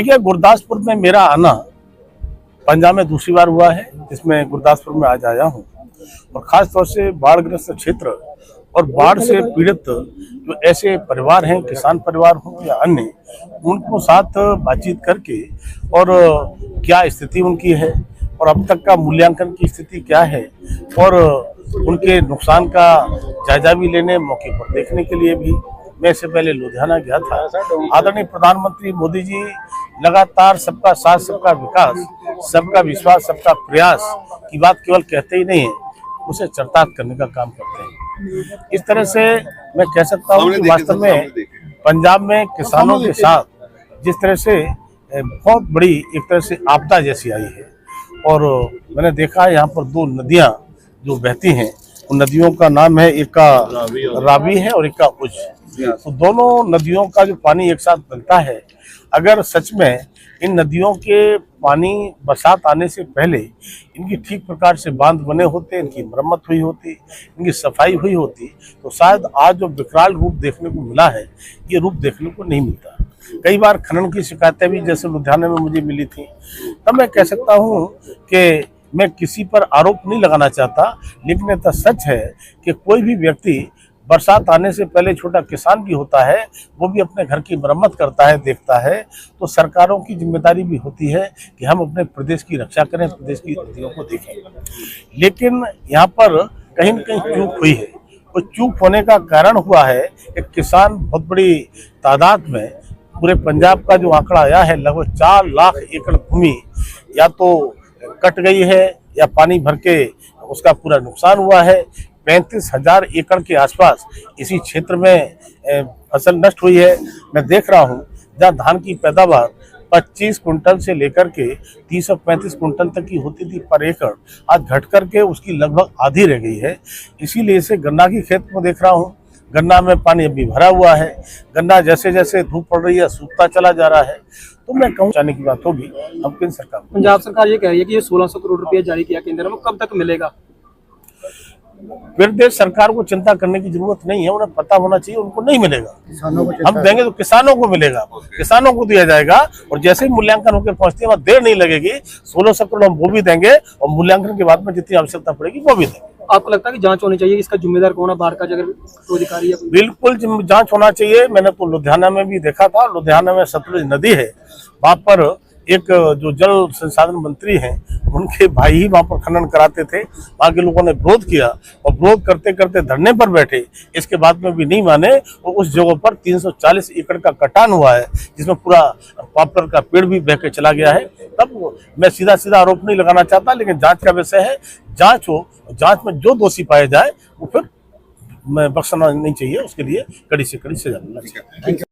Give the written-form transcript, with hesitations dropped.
देखिए, गुरदासपुर में मेरा आना पंजाब में दूसरी बार हुआ है, जिसमें गुरदासपुर में आज आया हूँ। और खास तौर से बाढ़ग्रस्त क्षेत्र और बाढ़ से पीड़ित जो ऐसे परिवार हैं, किसान परिवार हो या अन्य, उनको साथ बातचीत करके और क्या स्थिति उनकी है और अब तक का मूल्यांकन की स्थिति क्या है और उनके नुकसान का जायजा भी लेने, मौके पर देखने के लिए भी मैं इससे पहले लुधियाना गया था। आदरणीय प्रधानमंत्री मोदी जी लगातार सबका साथ, सबका विकास, सबका विश्वास, सबका प्रयास की बात केवल कहते ही नहीं है, उसे चरितार्थ करने का काम करते हैं। इस तरह से मैं कह सकता हूँ कि वास्तव में पंजाब में किसानों के साथ जिस तरह से बहुत बड़ी एक तरह से आपदा जैसी आई है और मैंने देखा है यहाँ पर दो नदियाँ जो बहती हैं, उन नदियों का नाम है, एक का रावी है और एक का उज। तो दोनों नदियों का जो पानी एक साथ बनता है, अगर सच में इन नदियों के पानी बरसात आने से पहले इनकी ठीक प्रकार से बांध बने होते, इनकी मरम्मत हुई होती, इनकी सफाई हुई होती, तो शायद आज जो विकराल रूप देखने को मिला है, ये रूप देखने को नहीं मिलता। कई बार खनन की शिकायतें भी जैसे लुधियाना में मुझे मिली थी, तब मैं कह सकता हूँ कि मैं किसी पर आरोप नहीं लगाना चाहता, लेकिन ये सच है कि कोई भी व्यक्ति बरसात आने से पहले, छोटा किसान भी होता है, वो भी अपने घर की मरम्मत करता है, देखता है। तो सरकारों की जिम्मेदारी भी होती है कि हम अपने प्रदेश की रक्षा करें, प्रदेश की नदियों को देखें। लेकिन यहाँ पर कहीं न कहीं चूक हुई है। और चूक होने का कारण हुआ है कि किसान बहुत बड़ी तादाद में, पूरे पंजाब का जो आंकड़ा आया है, लगभग 4 लाख एकड़ भूमि या तो कट गई है या पानी भर के उसका पूरा नुकसान हुआ है। 35,000 एकड़ के आसपास इसी क्षेत्र में फसल नष्ट हुई है। मैं देख रहा हूँ जहाँ धान की पैदावार 25 कुंटल से लेकर के 335 कुंटल तक की होती थी पर एकड़, आज घट करके उसकी लगभग आधी रह गई है। इसीलिए इसे गन्ना की खेत में देख रहा हूँ, गन्ना में पानी अभी भरा हुआ है, गन्ना जैसे जैसे धूप पड़ रही है सूखता चला जा रहा है। तो मैं कहूँ जाने की बात होगी अब केंद्र सरकार। पंजाब सरकार ये कह रही है कि ये 1600 करोड़ रुपया जारी किया केंद्र में, कब तक मिलेगा? प्रदेश सरकार को चिंता करने की जरूरत नहीं है, उन्हें पता होना चाहिए उनको नहीं मिलेगा। हम देंगे तो किसानों को मिलेगा, किसानों को दिया जाएगा और जैसे ही मूल्यांकन होकर पहुंचते हैं देर नहीं लगेगी। 1600 करोड़ हम वो भी देंगे और मूल्यांकन के बाद में जितनी आवश्यकता पड़ेगी वो भी देंगे। आपको लगता है कि जांच होनी चाहिए, इसका जिम्मेदार कौन है? बाढ़ का अगर अधिकारी है? बिल्कुल जांच होना चाहिए। मैंने तो लुधियाना में भी देखा था, लुधियाना में सतलुज नदी है, वहां पर एक जो जल संसाधन मंत्री हैं, उनके भाई ही वहां पर खनन कराते थे। वहां के लोगों ने विरोध किया और विरोध करते करते धरने पर बैठे, इसके बाद में भी नहीं माने और उस जगह पर 340 एकड़ का कटान हुआ है, जिसमें पूरा पॉपुलर का पेड़ भी बह के चला गया है। तब मैं सीधा सीधा आरोप नहीं लगाना चाहता, लेकिन जांच का विषय है, जांच हो, जांच में जो दोषी पाया जाए वो फिर बख्शना नहीं चाहिए, उसके लिए कड़ी से कड़ी सजा मिलना चाहिए।